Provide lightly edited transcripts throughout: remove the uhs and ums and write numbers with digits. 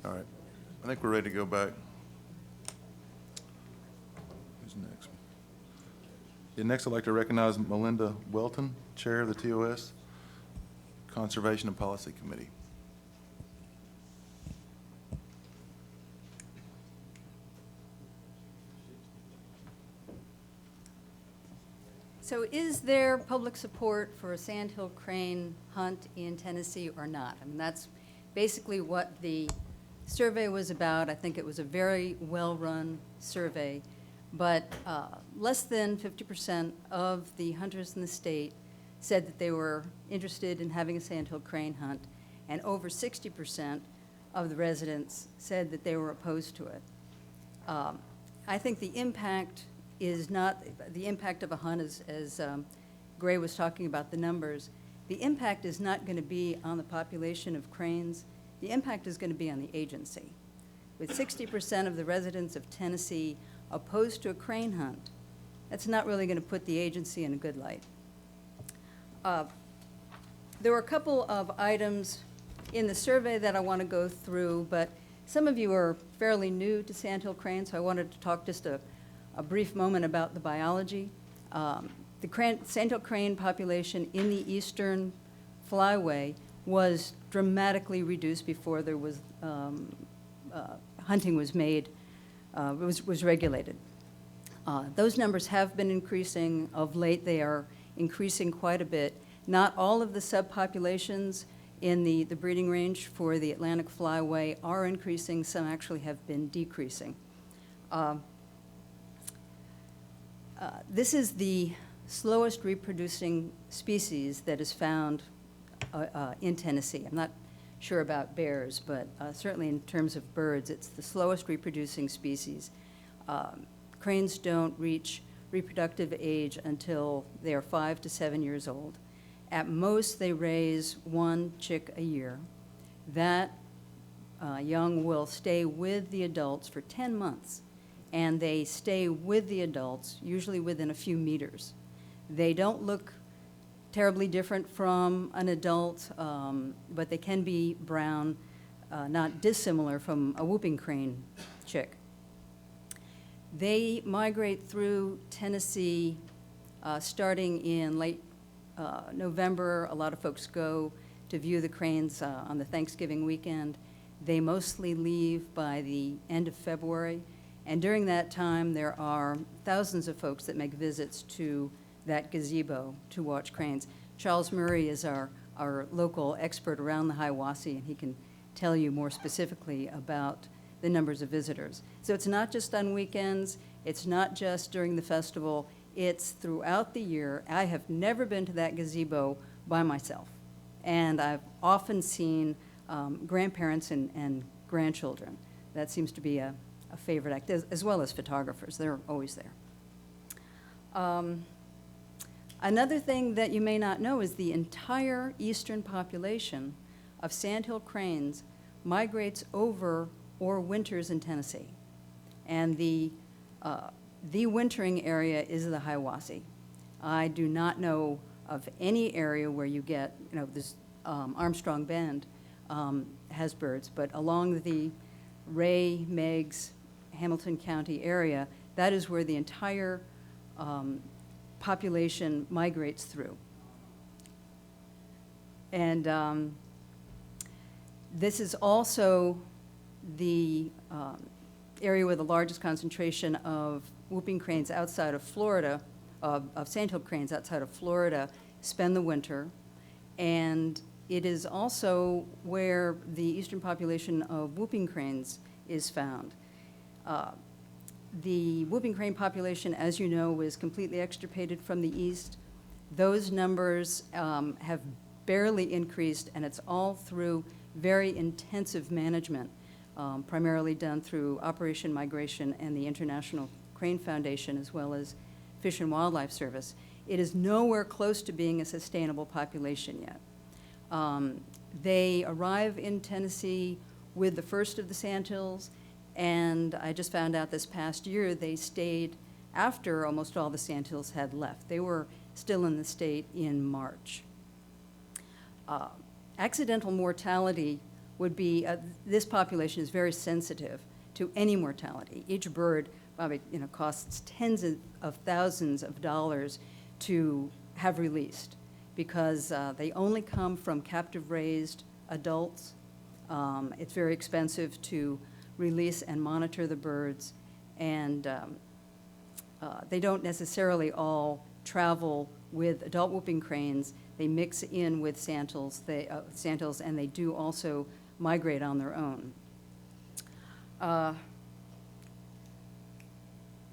All right. I think we're ready to go back. Who's next? Yeah, next I'd like to recognize Melinda Welton, Chair of the TOS Conservation and Policy Committee. So is there public support for a sandhill crane hunt in Tennessee or not? I mean, that's basically what the survey was about. I think it was a very well-run survey, but less than 50% of the hunters in the state said that they were interested in having a sandhill crane hunt, and over 60% of the residents said that they were opposed to it. I think the impact is not the impact of a hunt, as Gray was talking about the numbers. The impact is not going to be on the population of cranes. The impact is going to be on the agency. With 60% of the residents of Tennessee opposed to a crane hunt, that's not really going to put the agency in a good light. There were a couple of items in the survey that I want to go through, but some of you are fairly new to sandhill cranes, so I wanted to talk just a brief moment about the biology. The sandhill crane population in the eastern flyway was dramatically reduced before there was hunting was made, was regulated. Those numbers have been increasing. Of late, they are increasing quite a bit. Not all of the subpopulations in the breeding range for the Atlantic flyway are increasing. Some actually have been decreasing. This is the slowest reproducing species that is found in Tennessee. I'm not sure about bears, but certainly in terms of birds, it's the slowest reproducing species. Cranes don't reach reproductive age until they are 5 to 7 years old. At most, they raise 1 chick a year. That young will stay with the adults for 10 months. And they stay with the adults, usually within a few meters. They don't look terribly different from an adult, but they can be brown, not dissimilar from a whooping crane chick. They migrate through Tennessee starting in late November. A lot of folks go to view the cranes on the Thanksgiving weekend. They mostly leave by the end of February. And during that time, there are thousands of folks that make visits to that gazebo to watch cranes. Charles Murray is our local expert around the Hiwassee, and he can tell you more specifically about the numbers of visitors. So it's not just on weekends, it's not just during the festival, it's throughout the year. I have never been to that gazebo by myself, and I've often seen grandparents and grandchildren. That seems to be a favorite act, as well as photographers. They're always there. Another thing that you may not know is the entire eastern population of sandhill cranes migrates over or winters in Tennessee. And the wintering area is the Hiwassee. I do not know of any area where you get, this Armstrong Bend has birds, but along the Ray, Meigs, Hamilton County area, that is where the entire population migrates through. And this is also the area with the largest concentration of whooping cranes outside of Florida, of sandhill cranes outside of Florida, spend the winter. And it is also where the eastern population of whooping cranes is found. The whooping crane population, as you know, was completely extirpated from the east. Those numbers have barely increased, and it's all through very intensive management, primarily done through Operation Migration and the International Crane Foundation, as well as Fish and Wildlife Service. It is nowhere close to being a sustainable population yet. They arrive in Tennessee with the first of the sandhills, and I just found out this past year they stayed after almost all the sandhills had left. They were still in the state in March. Accidental mortality would be, this population is very sensitive to any mortality. Each bird probably, costs tens of thousands of dollars to have released because they only come from captive-raised adults. It's very expensive to release and monitor the birds, and they don't necessarily all travel with adult whooping cranes. They mix in with sandhills, and they do also migrate on their own.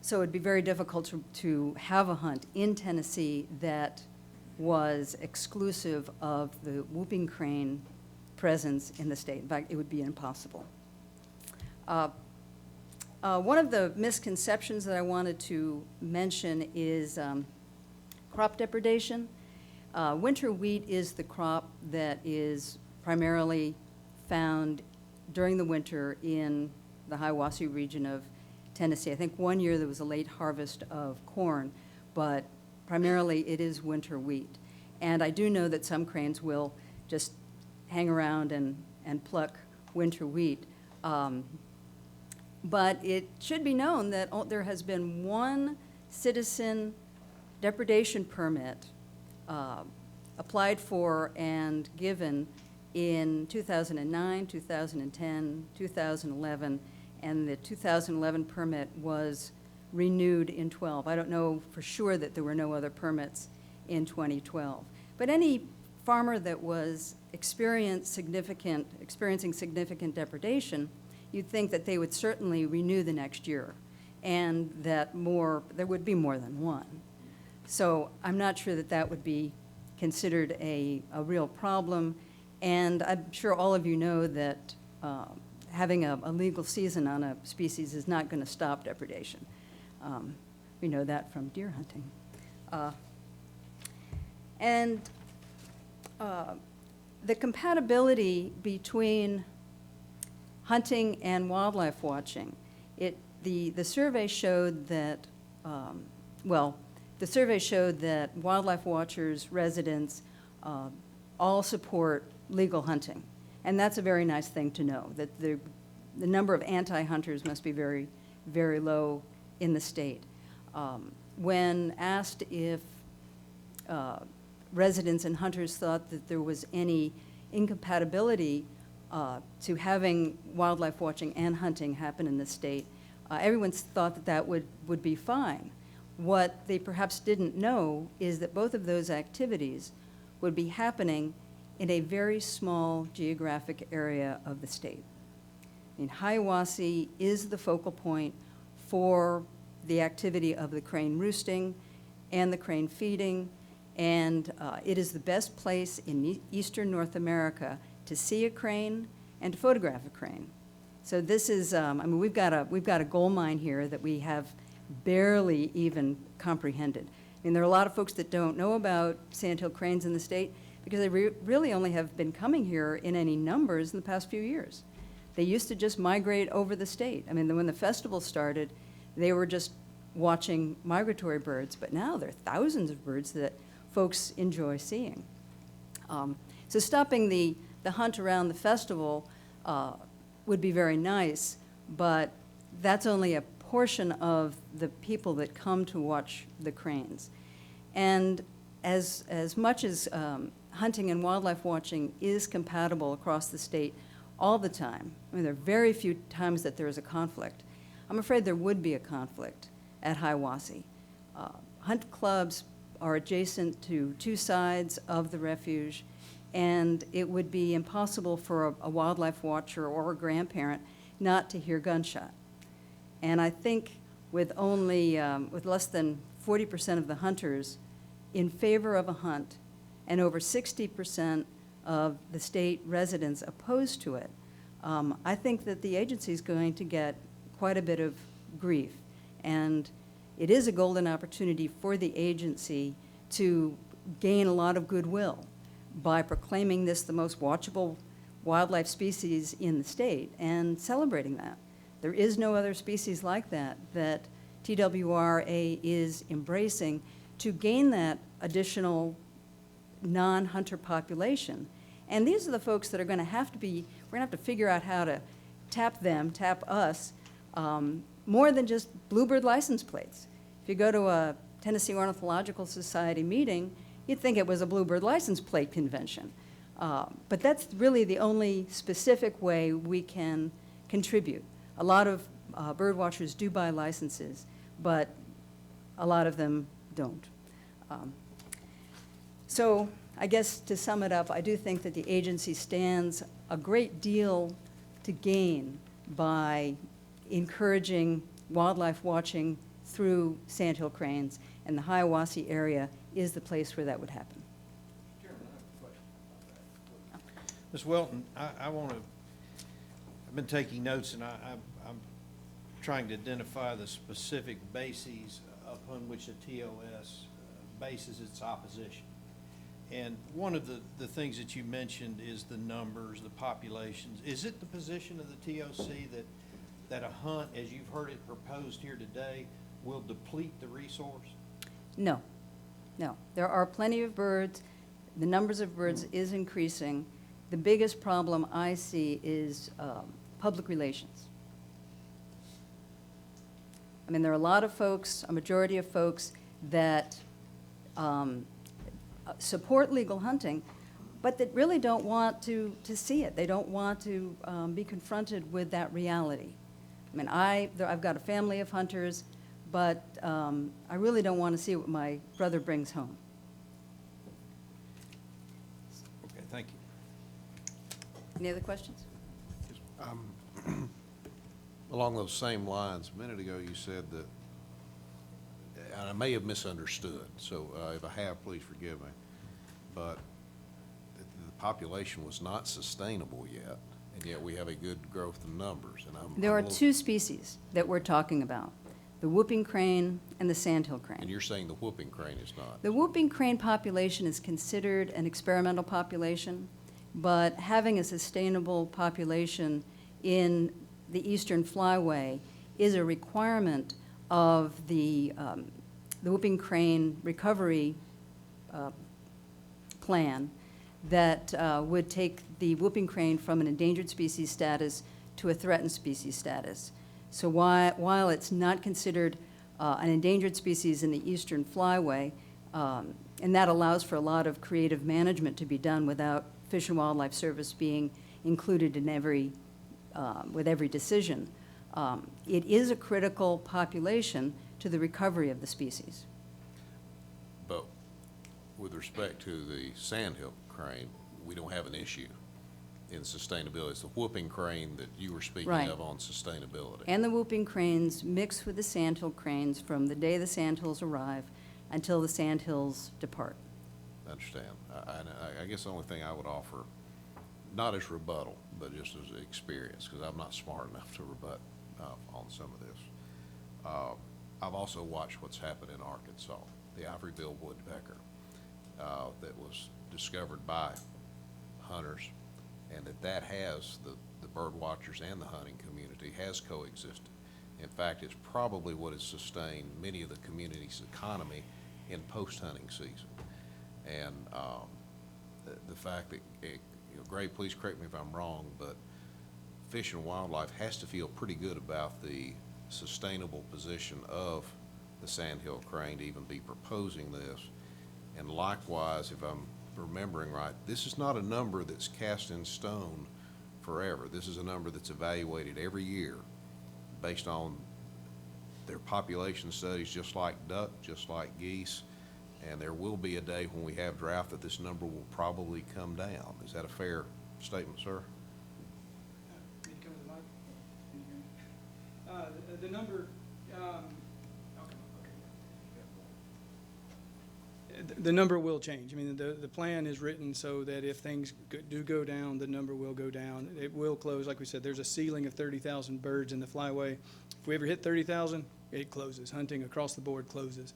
So it'd be very difficult to have a hunt in Tennessee that was exclusive of the whooping crane presence in the state. In fact, it would be impossible. One of the misconceptions that I wanted to mention is crop depredation. Winter wheat is the crop that is primarily found during the winter in the Hiawassee region of Tennessee. I think one year there was a late harvest of corn, but primarily it is winter wheat. And I do know that some cranes will just hang around and pluck winter wheat. But it should be known that there has been one citizen depredation permit applied for and given in 2009, 2010, 2011, and the 2011 permit was renewed in 12. I don't know for sure that there were no other permits in 2012. But any farmer that was experiencing significant depredation, you'd think that they would certainly renew the next year, and that there would be more than one. So I'm not sure that that would be considered a real problem, and I'm sure all of you know that having a legal season on a species is not going to stop depredation. We know that from deer hunting. The compatibility between hunting and wildlife watching, the survey showed that, the survey showed that wildlife watchers, residents, all support legal hunting. And that's a very nice thing to know, that the number of anti-hunters must be very, very low in the state. When asked if residents and hunters thought that there was any incompatibility to having wildlife watching and hunting happen in the state, everyone thought that that would be fine. What they perhaps didn't know is that both of those activities would be happening in a very small geographic area of the state. I mean, Hiawassee is the focal point for the activity of the crane roosting and the crane feeding, and it is the best place in eastern North America to see a crane and to photograph a crane. So this is, I mean, we've got a gold mine here that we have barely even comprehended. I mean, there are a lot of folks that don't know about sandhill cranes in the state because they really only have been coming here in any numbers in the past few years. They used to just migrate over the state. I mean, when the festival started, they were just watching migratory birds, but now there are thousands of birds that folks enjoy seeing. So stopping the hunt around the festival would be very nice, but that's only a portion of the people that come to watch the cranes. And as much as hunting and wildlife watching is compatible across the state all the time, I mean, there are very few times that there is a conflict. I'm afraid there would be a conflict at Hiawassee. Hunt clubs are adjacent to two sides of the refuge, and it would be impossible for a wildlife watcher or a grandparent not to hear gunshot. And I think with with less than 40% of the hunters in favor of a hunt and over 60% of the state residents opposed to it, I think that the agency is going to get quite a bit of grief. And it is a golden opportunity for the agency to gain a lot of goodwill by proclaiming this the most watchable wildlife species in the state and celebrating that. There is no other species like that TWRA is embracing to gain that additional non-hunter population. And these are the folks that are going to have to be We're gonna have to figure out how to tap us, more than just bluebird license plates. If you go to a Tennessee Ornithological Society meeting, you'd think it was a bluebird license plate convention. But that's really the only specific way we can contribute. A lot of bird watchers do buy licenses, but a lot of them don't. So I guess to sum it up, I do think that the agency stands a great deal to gain by encouraging wildlife watching through sandhill cranes, and the Hiawassee area is the place where that would happen. Chairman, I have a question about that. Ms. Welton, I want to, I've been taking notes, and I'm trying to identify the specific bases upon which the TOS bases its opposition. And one of the things that you mentioned is the numbers, the populations. Is it the position of the TOC that a hunt, as you've heard it proposed here today, will deplete the resource? No, no. There are plenty of birds. The numbers of birds is increasing. The biggest problem I see is public relations. I mean, there are a lot of folks, a majority of folks, that support legal hunting, but that really don't want to see it. They don't want to be confronted with that reality. I mean, I've got a family of hunters, but I really don't want to see what my brother brings home. Okay, thank you. Any other questions? Along those same lines, a minute ago you said that, and I may have misunderstood, so if I have, please forgive me, but the population was not sustainable yet, and yet we have a good growth in numbers. And There I'm are a little- two species that we're talking about, the whooping crane and the sandhill crane. And you're saying the whooping crane is not? The whooping crane population is considered an experimental population, but having a sustainable population in the eastern flyway is a requirement of the whooping crane recovery plan that would take the whooping crane from an endangered species status to a threatened species status. So while it's not considered an endangered species in the eastern flyway, and that allows for a lot of creative management to be done without Fish and Wildlife Service being included in with every decision, it is a critical population to the recovery of the species. But with respect to the sandhill crane, we don't have an issue in sustainability. It's the whooping crane that you were speaking Right. of on sustainability. And the whooping cranes mix with the sandhill cranes from the day the sandhills arrive until the sandhills depart. I understand. I guess the only thing I would offer, not as rebuttal, but just as experience, because I'm not smart enough to rebut on some of this. I've also watched what's happened in Arkansas, the ivory-billed woodpecker that was discovered by hunters, and that has, the bird watchers and the hunting community has coexisted. In fact, it's probably what has sustained many of the community's economy in post-hunting season. And the fact that, Gray, please correct me if I'm wrong, but Fish and Wildlife has to feel pretty good about the sustainable position of the sandhill crane to even be proposing this. And likewise, if I'm remembering right, this is not a number that's cast in stone forever. This is a number that's evaluated every year based on their population studies, just like duck, just like geese. And there will be a day when we have drought that this number will probably come down. Is that a fair statement, sir? Need to come to the mic? Can you hear me? The number, the number will change. I mean, the plan is written so that if things do go down, the number will go down. It will close. Like we said, there's a ceiling of 30,000 birds in the flyway. If we ever hit 30,000, it closes. Hunting across the board closes.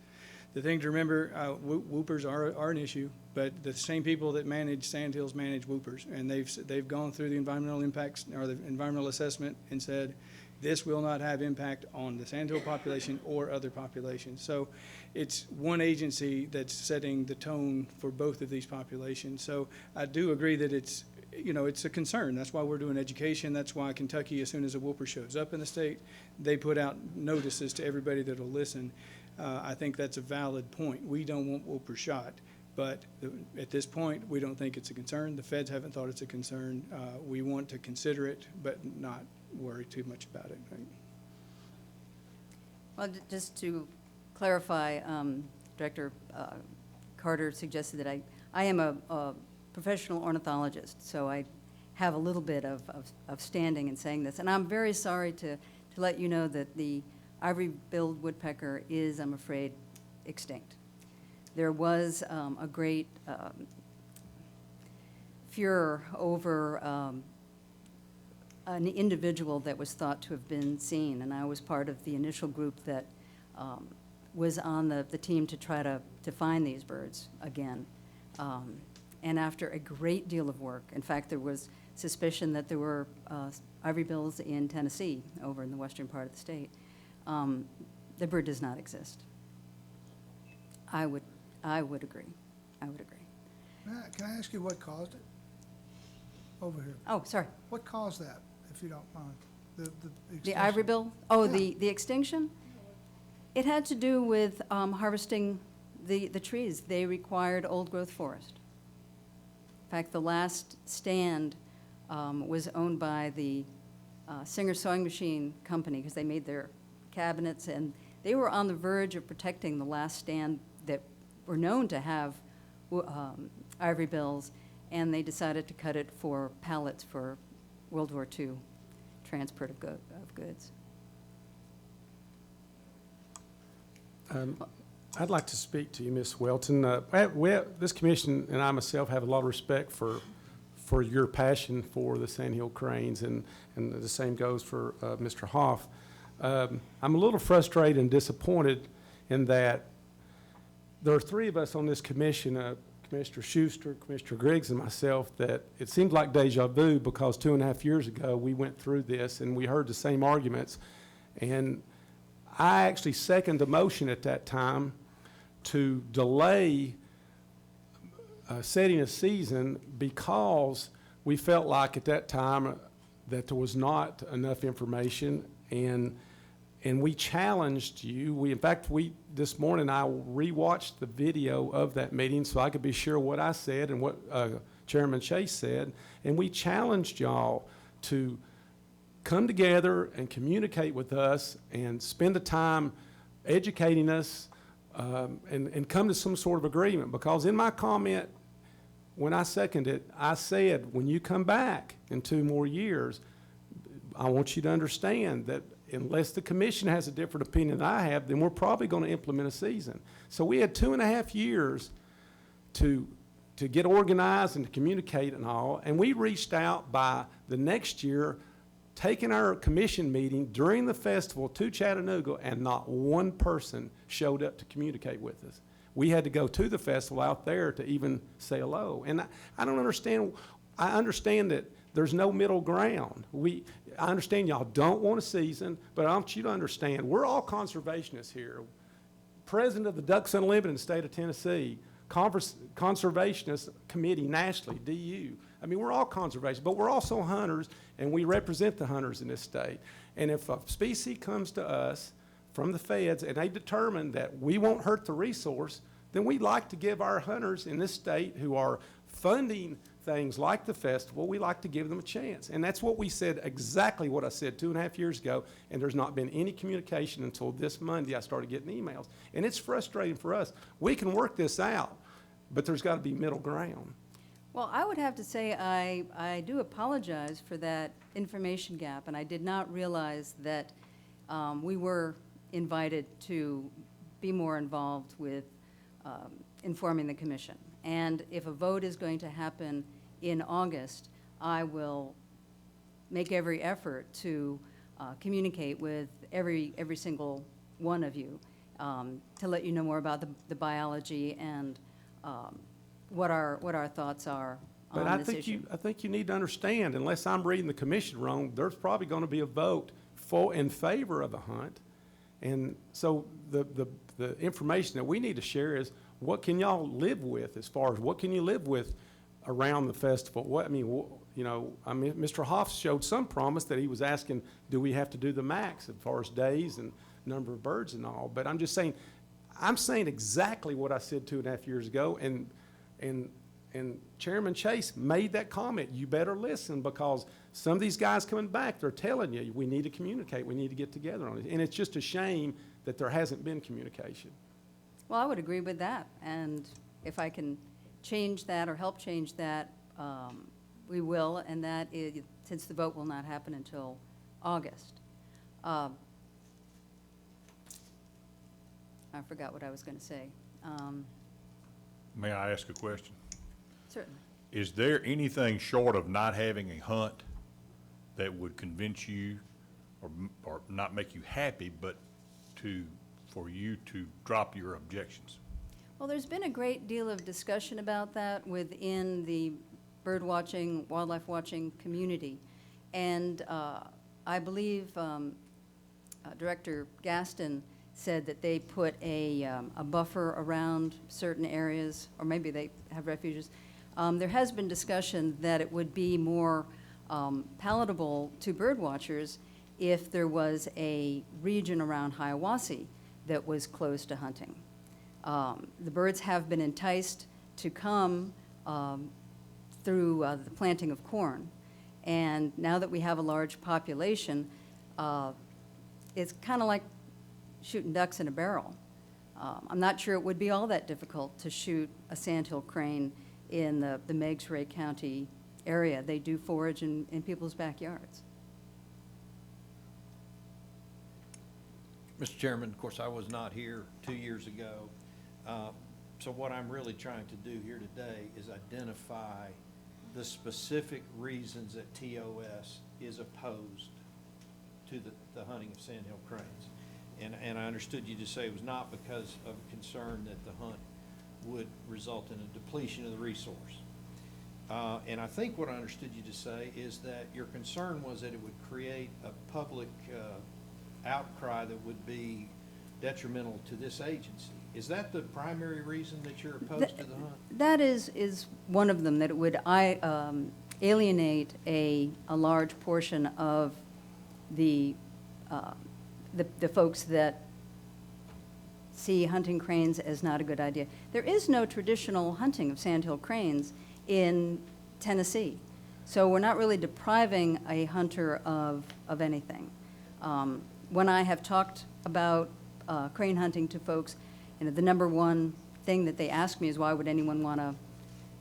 The thing to remember, whoopers are an issue, but the same people that manage sandhills manage whoopers, and they've gone through the environmental impacts or the environmental assessment and said this will not have impact on the sandhill population or other populations. So it's one agency that's setting the tone for both of these populations. So I do agree that you know, it's a concern. That's why we're doing education. That's why Kentucky, as soon as a whooper shows up in the state, they put out notices to everybody that'll listen. I think that's a valid point. We don't want whooper shot, but at this point, we don't think it's a concern. The feds haven't thought it's a concern. We want to consider it, but not worry too much about it. Right? Well, just to clarify, Director Carter suggested that I am a professional ornithologist, so I have a little bit of standing in saying this. And I'm very sorry to let you know that the ivory-billed woodpecker is, I'm afraid, extinct. There was a great furor over an individual that was thought to have been seen, and I was part of the initial group that was on the team to try to find these birds again. And after a great deal of work, in fact, there was suspicion that there were ivory bills in Tennessee, over in the western part of the state. The bird does not exist. I would agree. I would agree. Can I ask you what caused it? Over here. Oh, sorry. What caused that, if you don't mind? The The extinction? ivory bill? Oh, Yeah. the extinction? It had to do with harvesting the trees. They required old-growth forest. In fact, the last stand was owned by the Singer Sewing Machine Company, because they made their cabinets, and they were on the verge of protecting the last stand that were known to have ivory bills, and they decided to cut it for pallets for World War II transport of goods. I'd like to speak to you, Ms. Welton. This commission and I myself have a lot of respect for your passion for the Sandhill cranes, and the same goes for Mr. Hoff. I'm a little frustrated and disappointed in that there are three of us on this commission, Commissioner Schuster, Commissioner Griggs, and myself, that it seems like deja vu, because 2.5 years ago we went through this and we heard the same arguments. And I actually seconded the motion at that time to delay setting a season, because we felt like at that time that there was not enough information, and we challenged you. In fact, this morning I rewatched the video of that meeting so I could be sure what I said and what Chairman Chase said, and we challenged y'all to come together and communicate with us and spend the time educating us and come to some sort of agreement. Because in my comment, when I seconded it, I said, when you come back in 2 more years, I want you to understand that unless the commission has a different opinion than I have, then we're probably going to implement a season. So we had 2.5 years to get organized and to communicate and all, and we reached out by the next year, taking our commission meeting during the festival to Chattanooga, and not one person showed up to communicate with us. We had to go to the festival out there to even say hello. And I don't understand. I understand that there's no middle ground. I understand y'all don't want a season, but I want you to understand we're all conservationists here. President of the Ducks Unlimited in the state of Tennessee, Conservationist Committee nationally, DU. I mean, we're all conservation, but we're also hunters, and we represent the hunters in this state. And if a species comes to us from the feds and they determine that we won't hurt the resource, then we'd like to give our hunters in this state who are funding things like the festival, we like to give them a chance. And that's what we said, exactly what I said 2.5 years ago, and there's not been any communication until this Monday. I started getting emails. And it's frustrating for us. We can work this out, but there's got to be middle ground. Well, I would have to say I do apologize for that information gap, and I did not realize that we were invited to be more involved with informing the commission. And if a vote is going to happen in August, I will make every effort to communicate with every single one of you to let you know more about the biology and what our thoughts are on this issue. I think you need to understand, unless I'm reading the commission wrong, there's probably going to be a vote in favor of a hunt. And so the information that we need to share is, what can y'all live with, as far as what can you live with around the festival? you know, I mean, Mr. Hoff showed some promise that he was asking, do we have to do the max as far as days and number of birds and all? But I'm just saying, I'm saying exactly what I said 2.5 years ago, and Chairman Chase made that comment. You better listen, because some of these guys coming back, they're telling you, we need to communicate, we need to get together on it. And it's just a shame that there hasn't been communication. Well, I would agree with that, and if I can change that or help change that, we will, and that is, since the vote will not happen until August. I forgot what I was going to say. May I ask a question? Certainly. Is there anything short of not having a hunt that would convince you or not make you happy, but for you to drop your objections? Well, there's been a great deal of discussion about that within the bird watching, wildlife watching community. And I believe Director Gaston said that they put a buffer around certain areas, or maybe they have refuges. There has been discussion that it would be more palatable to bird watchers if there was a region around Hiawassee that was closed to hunting. The birds have been enticed to come through the planting of corn. And now that we have a large population, it's kind of like shooting ducks in a barrel. I'm not sure it would be all that difficult to shoot a sandhill crane in the Meigs-Ray County area. They do forage in people's backyards. Mr. Chairman, of course, I was not here 2 years ago. So what I'm really trying to do here today is identify the specific reasons that TOS is opposed to the hunting of sandhill cranes. And I understood you to say it was not because of concern that the hunt would result in a depletion of the resource. And I think what I understood you to say is that your concern was that it would create a public outcry that would be detrimental to this agency. Is that the primary reason that you're opposed to the hunt? That is one of them, that it would alienate a large portion of the folks that see hunting cranes as not a good idea. There is no traditional hunting of sandhill cranes in Tennessee, so we're not really depriving a hunter of anything. When I have talked about crane hunting to folks, you know, the number one thing that they ask me is, why would anyone want to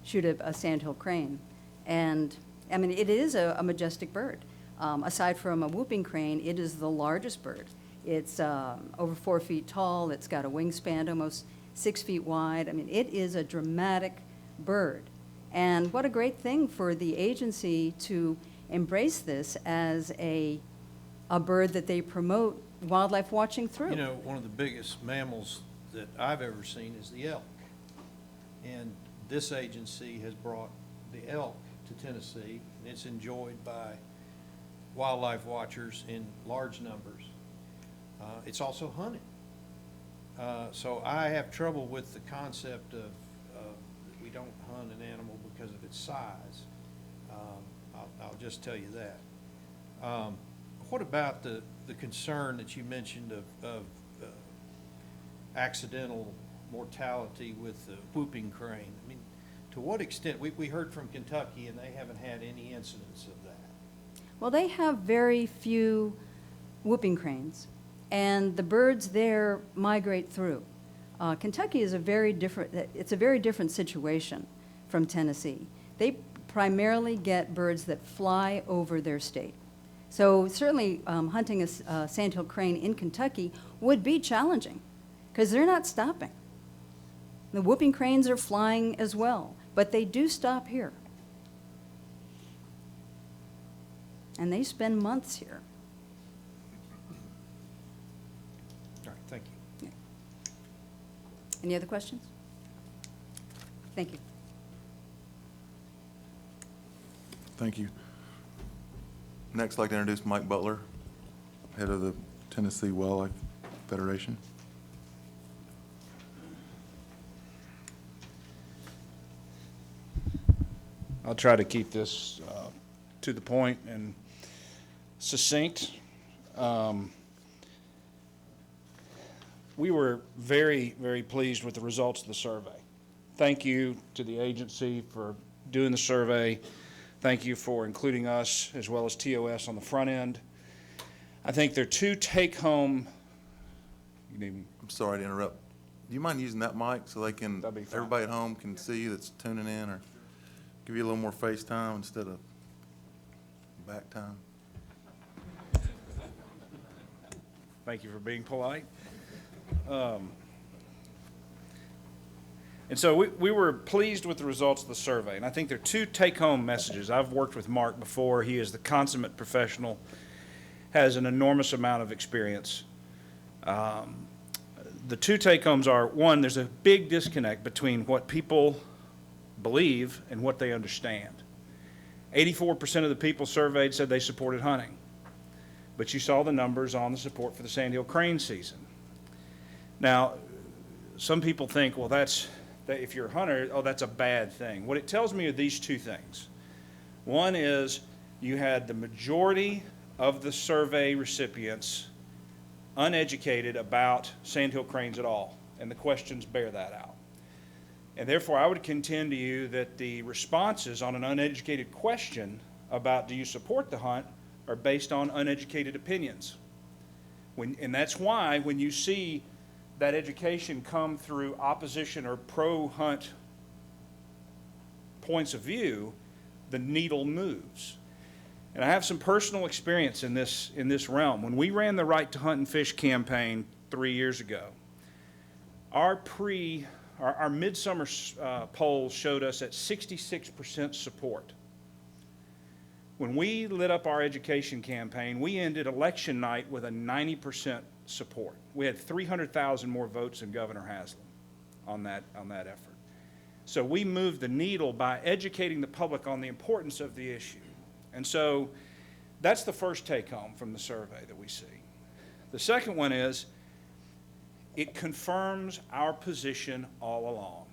shoot a sandhill crane? And I mean, it is a majestic bird. Aside from a whooping crane, it is the largest bird. It's over 4 feet tall. It's got a wingspan almost 6 feet wide. I mean, it is a dramatic bird. And what a great thing for the agency to embrace this as a bird that they promote wildlife watching through. You know, one of the biggest mammals that I've ever seen is the elk. And this agency has brought the elk to Tennessee, and it's enjoyed by wildlife watchers in large numbers. It's also hunted. So I have trouble with the concept of that we don't hunt an animal because of its size. I'll just tell you that. What about the concern that you mentioned of accidental mortality with the whooping crane? I mean, to what extent? We heard from Kentucky, and they haven't had any incidents of that. Well, they have very few whooping cranes, and the birds there migrate through. Kentucky is a very different situation from Tennessee. They primarily get birds that fly over their state. So certainly hunting a sandhill crane in Kentucky would be challenging, because they're not stopping. The whooping cranes are flying as well, but they do stop here. And they spend months here. All right, thank you. Any other questions? Thank you. Thank you. Next, I'd like to introduce Mike Butler, head of the Tennessee Wildlife Federation. I'll try to keep this to the point and succinct. We were very, very pleased with the results of the survey. Thank you to the agency for doing the survey. Thank you for including us as well as TOS on the front end. I think there are two take-home. I'm sorry to interrupt. Do you mind using that mic so they can, That'd be fine. everybody at home can see you that's tuning in, or give you a little more face time instead of back time? Thank you for being polite. And so we were pleased with the results of the survey, and I think there are two take-home messages. I've worked with Mark before. He is the consummate professional, has an enormous amount of experience. The two take-homes are, one, there's a big disconnect between what people believe and what they understand. 84% of the people surveyed said they supported hunting, but you saw the numbers on the support for the Sandhill crane season. Now, some people think, well, that if you're a hunter, oh, that's a bad thing. What it tells me are these two things. One is you had the majority of the survey recipients uneducated about sandhill cranes at all, and the questions bear that out. And therefore, I would contend to you that the responses on an uneducated question about do you support the hunt are based on uneducated opinions. And that's why when you see that education come through opposition or pro-hunt points of view, the needle moves. And I have some personal experience in this realm. When we ran the Right to Hunt and Fish campaign 3 years ago, our midsummer polls showed us at 66% support. When we lit up our education campaign, we ended election night with a 90% support. We had 300,000 more votes than Governor Haslam on that effort. So we moved the needle by educating the public on the importance of the issue. And so that's the first take-home from the survey that we see. The second one is it confirms our position all along.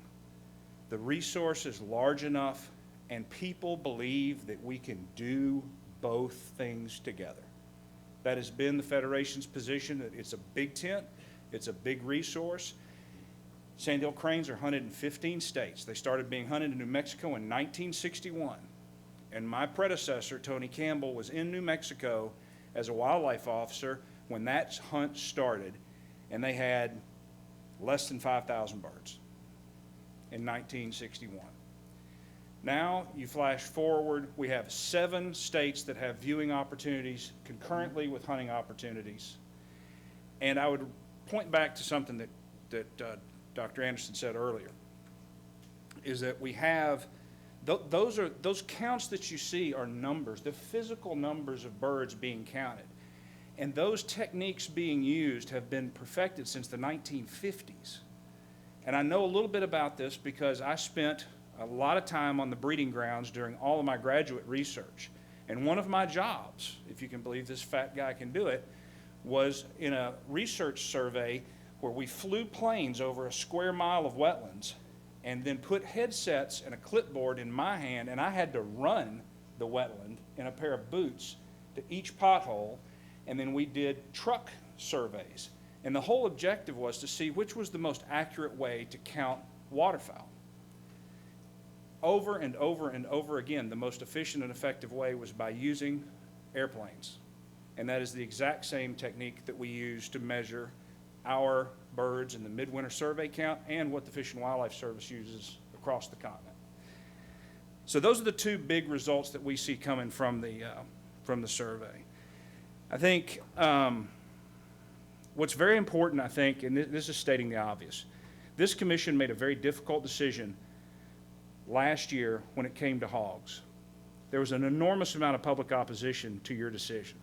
The resource is large enough, and people believe that we can do both things together. That has been the Federation's position, that it's a big tent, it's a big resource. Sandhill cranes are hunted in 15 states. They started being hunted in New Mexico in 1961. And my predecessor, Tony Campbell, was in New Mexico as a wildlife officer when that hunt started, and they had less than 5,000 birds in 1961. Now, you flash forward, we have 7 states that have viewing opportunities concurrently with hunting opportunities. And I would point back to something that Dr. Anderson said earlier, is that we have, those counts that you see are numbers, the physical numbers of birds being counted. And those techniques being used have been perfected since the 1950s. And I know a little bit about this because I spent a lot of time on the breeding grounds during all of my graduate research. And one of my jobs, if you can believe this fat guy can do it, was in a research survey where we flew planes over a square mile of wetlands and then put headsets and a clipboard in my hand, and I had to run the wetland in a pair of boots to each pothole, and then we did truck surveys. And the whole objective was to see which was the most accurate way to count waterfowl. Over and over and over again, the most efficient and effective way was by using airplanes. And that is the exact same technique that we use to measure our birds in the midwinter survey count and what the Fish and Wildlife Service uses across the continent. So those are the two big results that we see coming from the survey. I think what's very important, I think, and this is stating the obvious, this commission made a very difficult decision last year when it came to hogs. There was an enormous amount of public opposition to your decision.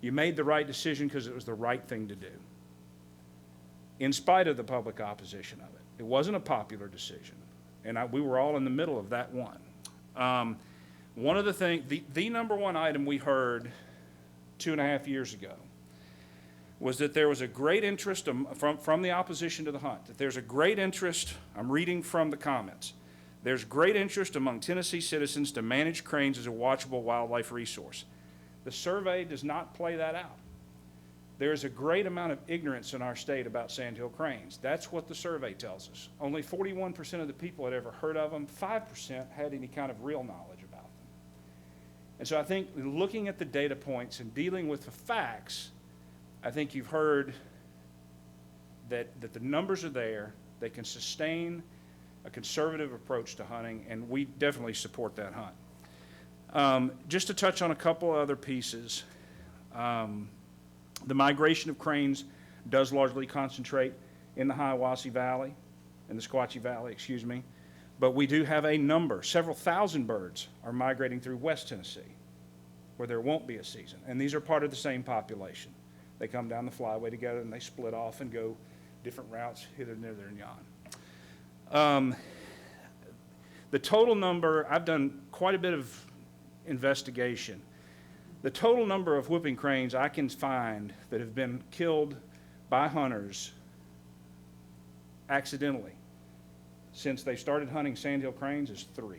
You made the right decision because it was the right thing to do, in spite of the public opposition of it. It wasn't a popular decision, and we were all in the middle of that one. One of the things, the number one item we heard 2.5 years ago was that there was a great interest from the opposition to the hunt, that there's a great interest, I'm reading from the comments, There's great interest among Tennessee citizens to manage cranes as a watchable wildlife resource. The survey does not play that out. There's a great amount of ignorance in our state about sandhill cranes. That's what the survey tells us. Only 41% of the people had ever heard of them. 5% had any kind of real knowledge about them. And so I think looking at the data points and dealing with the facts, I think you've heard that the numbers are there. They can sustain a conservative approach to hunting, and we definitely support that hunt. Just to touch on a couple other pieces, the migration of cranes does largely concentrate in the Hiawassee Valley, in the Sequatchie Valley, excuse me, but we do have a number, several thousand birds are migrating through West Tennessee, where there won't be a season, and these are part of the same population. They come down the flyway together and they split off and go different routes hither, thither, and yon. The total number, I've done quite a bit of investigation. The total number of whooping cranes I can find that have been killed by hunters accidentally since they started hunting sandhill cranes is 3.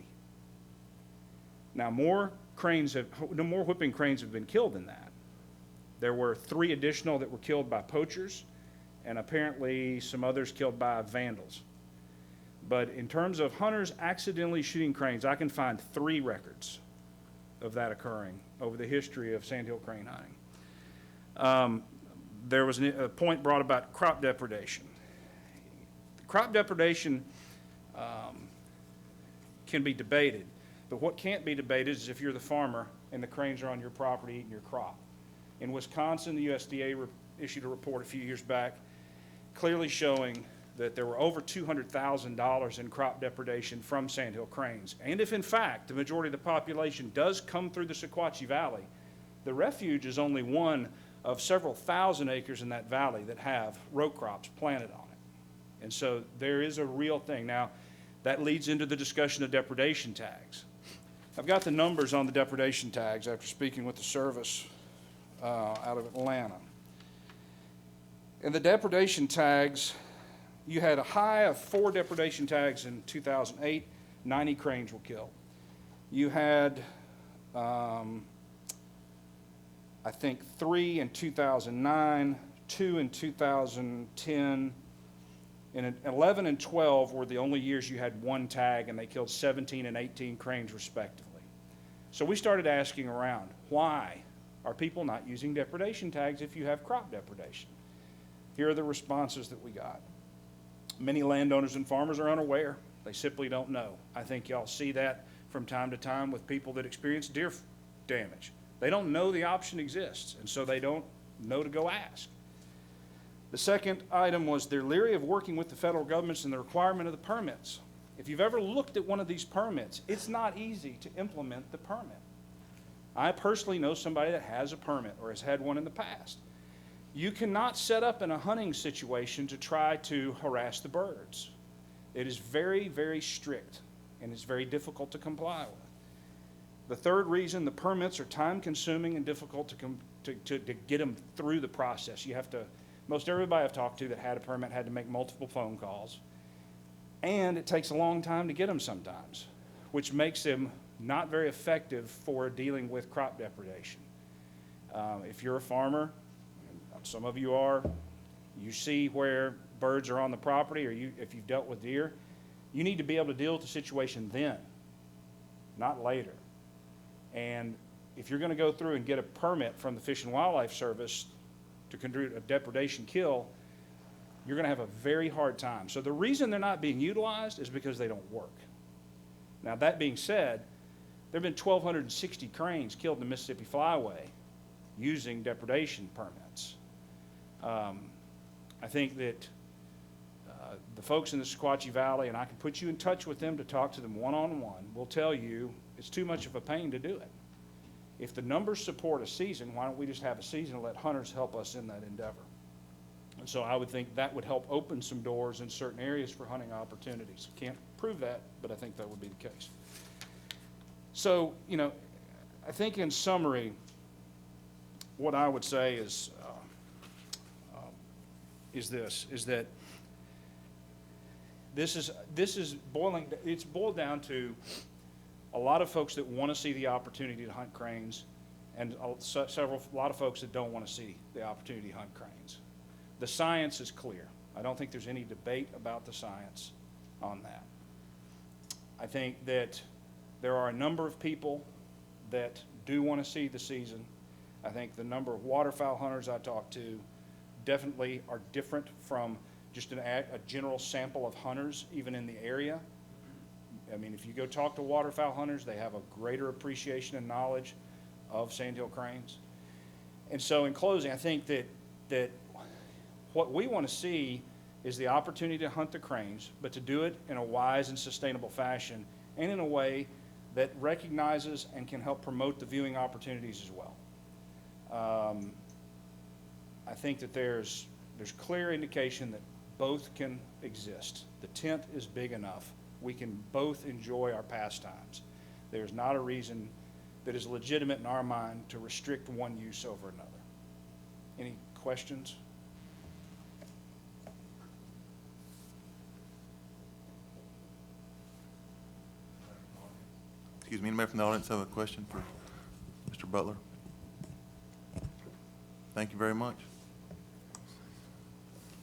Now, more whooping cranes have been killed than that. There were 3 additional that were killed by poachers, and apparently some others killed by vandals. But in terms of hunters accidentally shooting cranes, I can find 3 records of that occurring over the history of sandhill crane hunting. There was a point brought about crop depredation. Crop depredation can be debated, but what can't be debated is if you're the farmer and the cranes are on your property eating your crop. In Wisconsin, the USDA issued a report a few years back clearly showing that there were over $200,000 in crop depredation from sandhill cranes. And if in fact the majority of the population does come through the Sequatchie Valley, the refuge is only one of several thousand acres in that valley that have row crops planted on it. And so there is a real thing. Now, that leads into the discussion of depredation tags. I've got the numbers on the depredation tags after speaking with the service out of Atlanta. And the depredation tags, you had a high of 4 depredation tags in 2008, 90 cranes were killed. You had, I think, 3 in 2009, 2 in 2010, and 11 and 12 were the only years you had 1 tag, and they killed 17 and 18 cranes respectively. So we started asking around, why are people not using depredation tags if you have crop depredation? Here are the responses that we got. Many landowners and farmers are unaware. They simply don't know. I think y'all see that from time to time with people that experience deer damage. They don't know the option exists, and so they don't know to go ask. The second item was they're leery of working with the federal governments and the requirement of the permits. If you've ever looked at one of these permits, it's not easy to implement the permit. I personally know somebody that has a permit or has had one in the past. You cannot set up in a hunting situation to try to harass the birds. It is very, very strict, and it's very difficult to comply with. The third reason, the permits are time-consuming and difficult to get them through the process. You have to, most everybody I've talked to that had a permit had to make multiple phone calls, and it takes a long time to get them sometimes, which makes them not very effective for dealing with crop depredation. If you're a farmer, some of you are, you see where birds are on the property, or if you've dealt with deer, you need to be able to deal with the situation then, not later. And if you're going to go through and get a permit from the Fish and Wildlife Service to conduct a depredation kill, you're going to have a very hard time. So the reason they're not being utilized is because they don't work. Now, that being said, there have been 1,260 cranes killed in the Mississippi Flyway using depredation permits. I think that the folks in the Sequatchie Valley, and I can put you in touch with them to talk to them one-on-one, will tell you it's too much of a pain to do it. If the numbers support a season, why don't we just have a season and let hunters help us in that endeavor? And so I would think that would help open some doors in certain areas for hunting opportunities. Can't prove that, but I think that would be the case. So, you know, I think in summary, what I would say is that This is it's boiled down to a lot of folks that want to see the opportunity to hunt cranes, and a lot of folks that don't want to see the opportunity to hunt cranes. The science is clear. I don't think there's any debate about the science on that. I think that there are a number of people that do want to see the season. I think the number of waterfowl hunters I talk to definitely are different from just a general sample of hunters, even in the area. I mean, if you go talk to waterfowl hunters, they have a greater appreciation and knowledge of sandhill cranes. And so in closing, I think that what we want to see is the opportunity to hunt the cranes, but to do it in a wise and sustainable fashion, and in a way that recognizes and can help promote the viewing opportunities as well. I think that there's clear indication that both can exist. The tent is big enough. We can both enjoy our pastimes. There's not a reason that is legitimate in our mind to restrict one use over another. Any questions? Excuse me, anybody from the audience have a question for Mr. Butler? Thank you very much.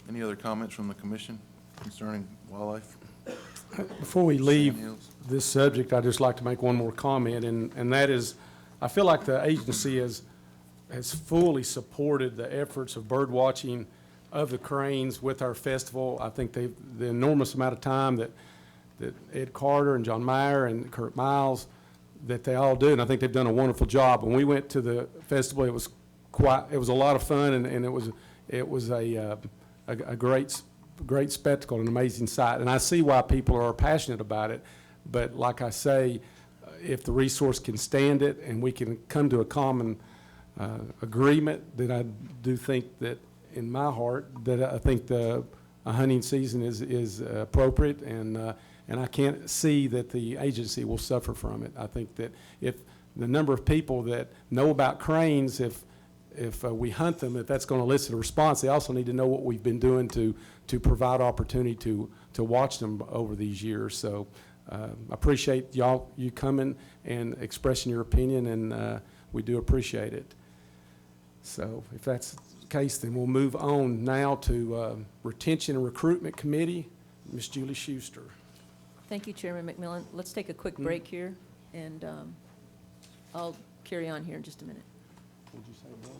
Any other comments from the commission concerning wildlife? Before we leave Sandhills? this subject, I'd just like to make one more comment, and that is, I feel like the agency has fully supported the efforts of bird watching of the cranes with our festival. I think the enormous amount of time that Ed Carter and John Meyer and Kurt Miles, that they all do, and I think they've done a wonderful job. When we went to the festival, it was a lot of fun, and it was a great spectacle, an amazing sight. And I see why people are passionate about it, but like I say, if the resource can stand it and we can come to a common agreement, then I do think that, in my heart, that I think a hunting season is appropriate, and I can't see that the agency will suffer from it. I think that if the number of people that know about cranes, if we hunt them, if that's going to elicit a response, they also need to know what we've been doing to provide opportunity to watch them over these years. So I appreciate you coming and expressing your opinion, and we do appreciate it. So if that's the case, then we'll move on now to Retention and Recruitment Committee. Ms. Julie Schuster. Thank you, Chairman McMillin. Let's take a quick break here, and I'll carry on here in just a minute. Would you say, Bill?